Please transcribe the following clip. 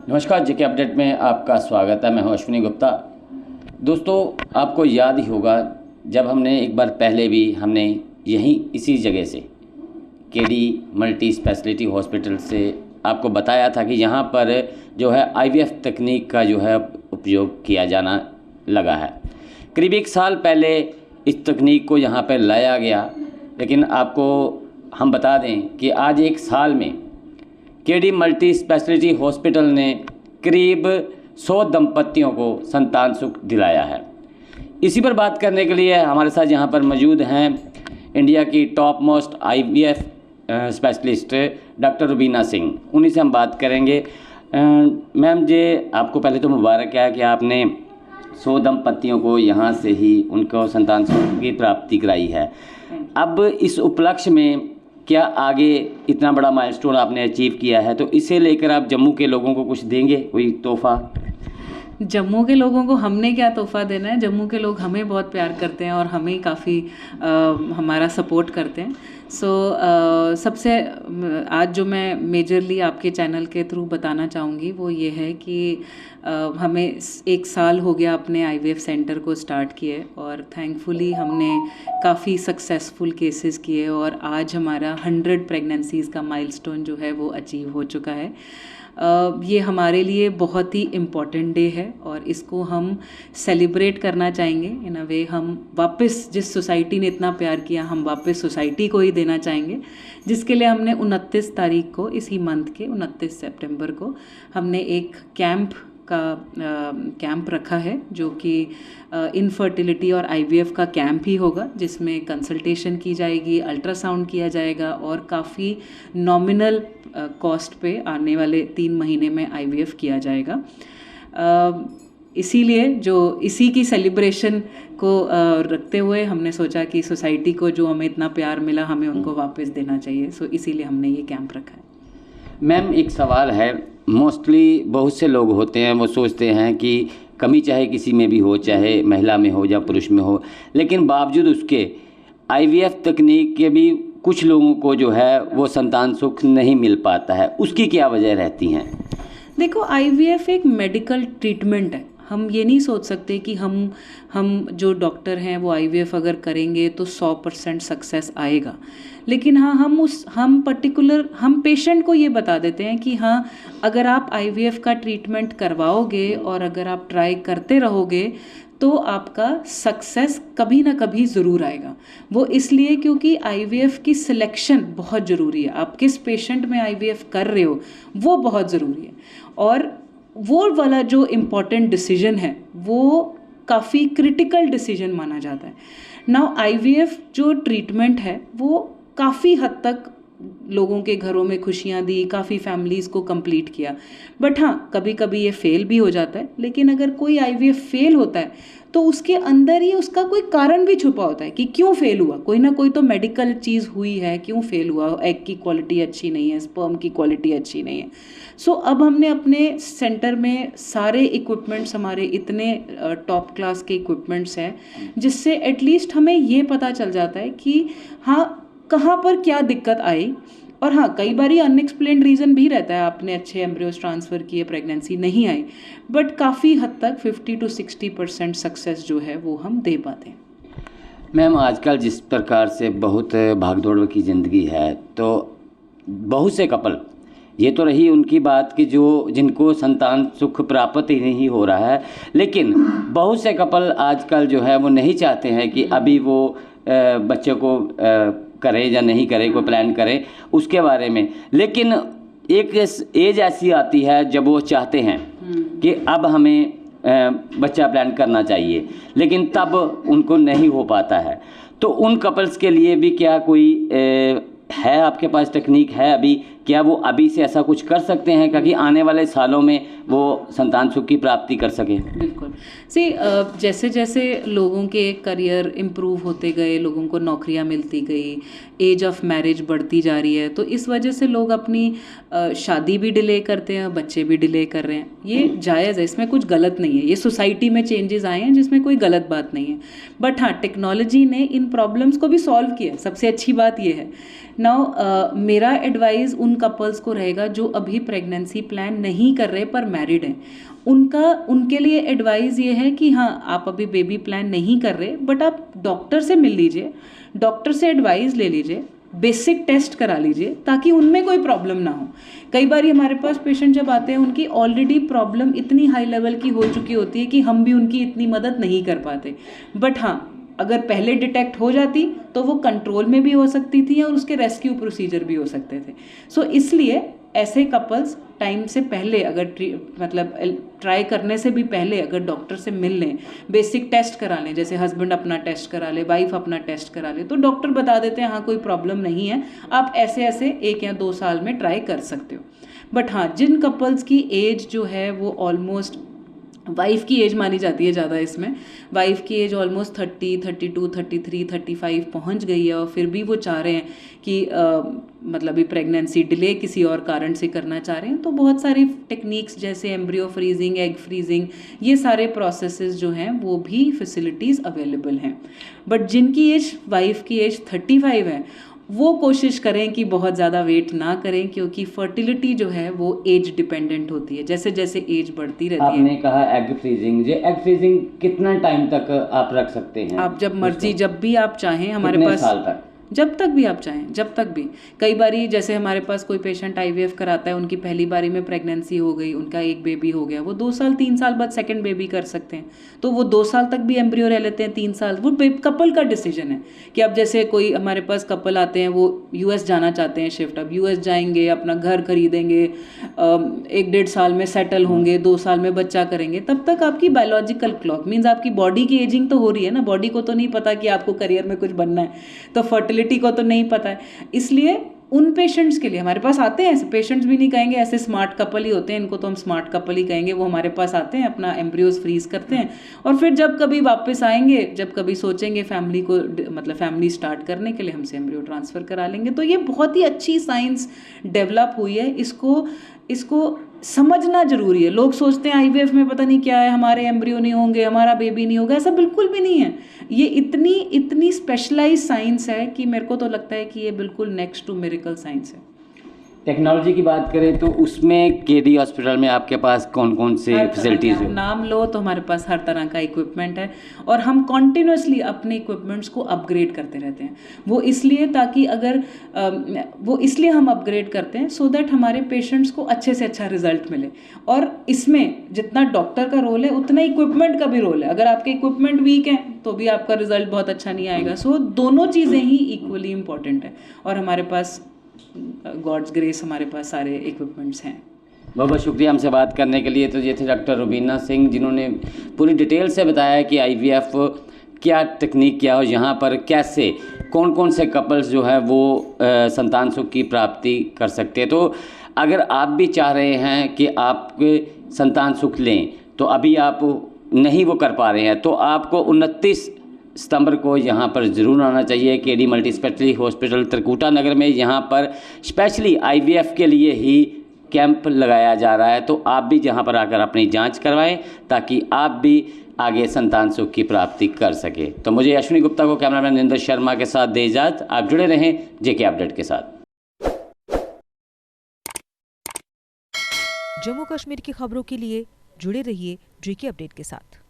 नमस्कार, जेके अपडेट में आपका स्वागत है। मैं हूं अश्विनी गुप्ता। दोस्तों, आपको याद ही होगा जब हमने एक बार पहले भी हमने यहीं इसी जगह से केडी मल्टी स्पेशलिटी हॉस्पिटल से आपको बताया था कि यहाँ पर जो है आईवीएफ तकनीक का जो है उपयोग किया जाना लगा है। करीब 1 साल पहले इस तकनीक को यहाँ पर लाया गया, लेकिन आपको हम बता दें कि आज 1 साल में केडी मल्टी स्पेशलिटी हॉस्पिटल ने करीब 100 दंपतियों को संतान सुख दिलाया है। इसी पर बात करने के लिए हमारे साथ यहाँ पर मौजूद हैं इंडिया की top most IVF specialist doctor Rubina Singh. उन्हीं से हम बात करेंगे। मैम जी, आपको पहले तो मुबारक है कि आपने 100 दंपतियों को यहाँ से ही उनको संतान सुख की प्राप्ति कराई है। अब इस उपलक्ष्य में क्या आगे इतना बड़ा माइलस्टोन आपने अचीव किया है, तो इसे लेकर आप जम्मू के लोगों को कुछ देंगे, कोई तोहफा? जम्मू के लोगों को हमने क्या तोहफा देना है। जम्मू के लोग हमें बहुत प्यार करते हैं और हमें काफ़ी हमारा सपोर्ट करते हैं। सबसे आज जो मैं मेजरली आपके चैनल के थ्रू बताना चाहूँगी वो ये है कि हमें 1 साल हो गया अपने आईवीएफ सेंटर को स्टार्ट किए और थैंकफुली हमने काफ़ी सक्सेसफुल केसेस किए और आज हमारा 100 प्रेगनेंसीज़ का माइलस्टोन जो है वो अचीव हो चुका है। ये हमारे लिए बहुत ही इम्पॉर्टेंट डे है और इसको हम सेलिब्रेट करना चाहेंगे। इन अ वे हम वापस जिस सोसाइटी ने इतना प्यार किया, हम वापस सोसाइटी को ही देना चाहेंगे, जिसके लिए हमने 29 तारीख को, इसी मंथ के 29 सितंबर को हमने एक कैंप रखा है जो कि इनफर्टिलिटी और आईवीएफ का कैंप ही होगा, जिसमें कंसल्टेशन की जाएगी, अल्ट्रासाउंड किया जाएगा और काफ़ी नॉमिनल कॉस्ट पे आने वाले 3 महीने में आईवीएफ किया जाएगा। इसीलिए इसी की सेलिब्रेशन को रखते हुए हमने सोचा कि सोसाइटी को जो हमें इतना प्यार मिला, हमें उनको वापस देना चाहिए। इसीलिए हमने ये कैंप रखा है। मैम, एक सवाल है। मोस्टली बहुत से लोग होते हैं, वो सोचते हैं कि कमी चाहे किसी में भी हो, चाहे महिला में हो या पुरुष में हो, लेकिन बावजूद उसके आईवीएफ तकनीक के भी कुछ लोगों को जो है वो संतान सुख नहीं मिल पाता है। उसकी क्या वजह रहती हैं? देखो, आईवीएफ एक मेडिकल ट्रीटमेंट है। हम ये नहीं सोच सकते कि हम जो डॉक्टर हैं वो आईवीएफ अगर करेंगे तो 100% सक्सेस आएगा। लेकिन हाँ, हम पेशेंट को ये बता देते हैं कि हाँ, अगर आप आईवीएफ का ट्रीटमेंट करवाओगे और अगर आप ट्राई करते रहोगे तो आपका सक्सेस कभी ना कभी ज़रूर आएगा। वो इसलिए क्योंकि आईवीएफ की सिलेक्शन बहुत ज़रूरी है। आप किस पेशेंट में आईवीएफ कर रहे हो वो बहुत ज़रूरी है और वो वाला जो इम्पॉर्टेंट डिसीजन है वो काफ़ी क्रिटिकल डिसीजन माना जाता है। नाउ आईवीएफ जो ट्रीटमेंट है वो काफ़ी हद तक लोगों के घरों में खुशियाँ दी, काफ़ी फैमिलीज़ को कंप्लीट किया। बट हाँ, कभी कभी ये फेल भी हो जाता है। लेकिन अगर कोई आईवीएफ फेल होता है तो उसके अंदर ही उसका कोई कारण भी छुपा होता है कि क्यों फेल हुआ। कोई ना कोई तो मेडिकल चीज़ हुई है, क्यों फेल हुआ। एग की क्वालिटी अच्छी नहीं है, स्पर्म की क्वालिटी अच्छी नहीं है। अब हमने अपने सेंटर में सारे इक्विपमेंट्स, हमारे इतने टॉप क्लास के इक्विपमेंट्स हैं जिससे एटलीस्ट हमें ये पता चल जाता है कि हाँ, कहाँ पर क्या दिक्कत आई। और हाँ, कई बार ये अनएक्सप्लेन्ड रीज़न भी रहता है, आपने अच्छे एम्ब्रियोज ट्रांसफ़र किए, प्रेगनेंसी नहीं आई, बट काफ़ी हद तक 50 to 60% सक्सेस जो है वो हम दे पाते हैं। मैम, आजकल जिस प्रकार से बहुत भागदौड़ की ज़िंदगी है, तो बहुत से कपल, ये तो रही उनकी बात कि जिनको संतान सुख प्राप्त ही नहीं हो रहा है, लेकिन बहुत से कपल आजकल जो है वो नहीं चाहते हैं कि अभी वो बच्चे को करे या नहीं करे, कोई प्लान करे उसके बारे में। लेकिन एक एज ऐसी आती है जब वो चाहते हैं कि अब हमें बच्चा प्लान करना चाहिए, लेकिन तब उनको नहीं हो पाता है। तो उन कपल्स के लिए भी क्या कोई है आपके पास टेक्निक है अभी? क्या वो अभी से ऐसा कुछ कर सकते हैं ताकि आने वाले सालों में वो संतान सुख की प्राप्ति कर सकें? बिल्कुल। जैसे जैसे लोगों के करियर इम्प्रूव होते गए, लोगों को नौकरियां मिलती गई, एज ऑफ मैरिज बढ़ती जा रही है, तो इस वजह से लोग अपनी शादी भी डिले करते हैं, बच्चे भी डिले कर रहे हैं। ये जायज़ है, इसमें कुछ गलत नहीं है। ये सोसाइटी में चेंजेस आए हैं जिसमें कोई गलत बात नहीं है। बट हाँ, टेक्नोलॉजी ने इन प्रॉब्लम्स को भी सॉल्व किया, सबसे अच्छी बात ये है। नाउ मेरा एडवाइस उन कपल्स को रहेगा जो अभी प्रेगनेंसी प्लान नहीं कर रहे पर मैरिड हैं, उनके लिए एडवाइस ये है कि हाँ, आप अभी बेबी प्लान नहीं कर रहे बट आप डॉक्टर से मिल लीजिए, डॉक्टर से एडवाइस ले लीजिए, बेसिक टेस्ट करा लीजिए ताकि उनमें कोई प्रॉब्लम ना हो। कई बार हमारे पास पेशेंट जब आते हैं उनकी ऑलरेडी प्रॉब्लम इतनी हाई लेवल की हो चुकी होती है कि हम भी उनकी इतनी मदद नहीं कर पाते, बट हाँ, अगर पहले डिटेक्ट हो जाती तो वो कंट्रोल में भी हो सकती थी और उसके रेस्क्यू प्रोसीजर भी हो सकते थे। सो इसलिए ऐसे कपल्स टाइम से पहले अगर ट्राई करने से भी पहले अगर डॉक्टर से मिल लें, बेसिक टेस्ट करा लें, जैसे हस्बैंड अपना टेस्ट करा ले, वाइफ अपना टेस्ट करा ले, तो डॉक्टर बता देते हैं हाँ कोई प्रॉब्लम नहीं है, आप ऐसे ऐसे 1 या 2 साल में ट्राई कर सकते हो। बट हाँ, जिन कपल्स की एज जो है वो ऑलमोस्ट, वाइफ की एज मानी जाती है ज़्यादा इसमें, वाइफ की एज ऑलमोस्ट 30, 32, 33, 35 पहुंच गई है और फिर भी वो चाह रहे हैं कि मतलब ये प्रेगनेंसी डिले किसी और कारण से करना चाह रहे हैं, तो बहुत सारी टेक्निक्स जैसे एम्ब्रियो फ्रीजिंग, एग फ्रीजिंग, ये सारे प्रोसेसेस जो हैं वो भी फैसिलिटीज़ अवेलेबल हैं। बट जिनकी एज, वाइफ की एज 35 है, वो कोशिश करें कि बहुत ज़्यादा वेट ना करें, क्योंकि फर्टिलिटी जो है वो एज डिपेंडेंट होती है, जैसे जैसे एज बढ़ती रहती है। आपने कहा एग फ्रीजिंग, ये एग फ्रीजिंग कितना टाइम तक आप रख सकते हैं? आप जब मर्जी, जब भी आप चाहें, हमारे कितने पास साल तक? जब तक भी आप चाहें, जब तक भी। कई बारी जैसे हमारे पास कोई पेशेंट IVF कराता है, उनकी पहली बारी में प्रेगनेंसी हो गई, उनका एक बेबी हो गया, वो 2 साल 3 साल बाद सेकंड बेबी कर सकते हैं, तो वो 2 साल तक भी एम्ब्रियो रह लेते हैं, 3 साल, वो कपल का डिसीजन है। कि अब जैसे कोई हमारे पास कपल आते हैं, वो US जाना चाहते हैं शिफ्ट, अब US जाएंगे, अपना घर खरीदेंगे, 1-1.5 साल में सेटल होंगे, 2 साल में बच्चा करेंगे, तब तक आपकी बायोलॉजिकल क्लॉक मीन्स आपकी बॉडी की एजिंग तो हो रही है ना, बॉडी को तो नहीं पता कि आपको करियर में कुछ बनना है, तो फर्टिलिटी को तो नहीं पता है। इसलिए उन पेशेंट्स के लिए हमारे पास आते हैं, ऐसे पेशेंट्स भी नहीं कहेंगे, ऐसे स्मार्ट कपल ही होते हैं, इनको तो हम स्मार्ट कपल ही कहेंगे, वो हमारे पास आते हैं, अपना एम्ब्रियोज फ्रीज करते हैं और फिर जब कभी वापस आएंगे, जब कभी सोचेंगे फैमिली को, मतलब फैमिली स्टार्ट करने के लिए, हमसे एम्ब्रियो ट्रांसफ़र करा लेंगे। तो ये बहुत ही अच्छी साइंस डेवलप हुई है, इसको समझना जरूरी है। लोग सोचते हैं IVF में पता नहीं क्या है, हमारे एम्ब्रियो नहीं होंगे, हमारा बेबी नहीं होगा, ऐसा बिल्कुल भी नहीं है। ये इतनी स्पेशलाइज साइंस है कि मेरे को तो लगता है कि ये बिल्कुल नेक्स्ट टू मिरेकल साइंस है। टेक्नोलॉजी की बात करें तो उसमें KD हॉस्पिटल में आपके पास कौन कौन से फैसिलिटीज़ हैं? नाम लो तो हमारे पास हर तरह का इक्विपमेंट है और हम कॉन्टिन्यूसली अपने इक्विपमेंट्स को अपग्रेड करते रहते हैं। वो इसलिए हम अपग्रेड करते हैं सो दैट हमारे पेशेंट्स को अच्छे से अच्छा रिजल्ट मिले। और इसमें जितना डॉक्टर का रोल है उतना इक्विपमेंट का भी रोल है। अगर आपके इक्विपमेंट वीक हैं तो भी आपका रिजल्ट बहुत अच्छा नहीं आएगा। सो दोनों चीज़ें ही इक्वली इम्पॉर्टेंट है और हमारे पास गॉड्स ग्रेस हमारे पास सारे इक्विपमेंट्स हैं। बहुत बहुत शुक्रिया हमसे बात करने के लिए। तो ये थे डॉक्टर रुबीना सिंह, जिन्होंने पूरी डिटेल से बताया कि IVF क्या टेक्निक क्या और यहाँ पर कैसे कौन कौन से कपल्स जो है वो संतान सुख की प्राप्ति कर सकते हैं। तो अगर आप भी चाह रहे हैं कि आप संतान सुख लें तो अभी आप नहीं वो कर पा रहे हैं, तो आपको 29 सितंबर को यहाँ पर ज़रूर आना चाहिए। KD multi speciality hospital Trikuta Nagar में। यहाँ पर स्पेशली IVF के लिए ही कैंप लगाया जा रहा है, तो आप भी जहाँ पर आकर अपनी जांच करवाएं ताकि आप भी आगे संतान सुख की प्राप्ति कर सके। तो मुझे अश्विनी गुप्ता को कैमरामैन निंदर शर्मा के साथ दे इजाज़त। आप जुड़े रहें JK अपडेट के साथ। जम्मू कश्मीर की खबरों के लिए जुड़े रहिए JK अपडेट के साथ।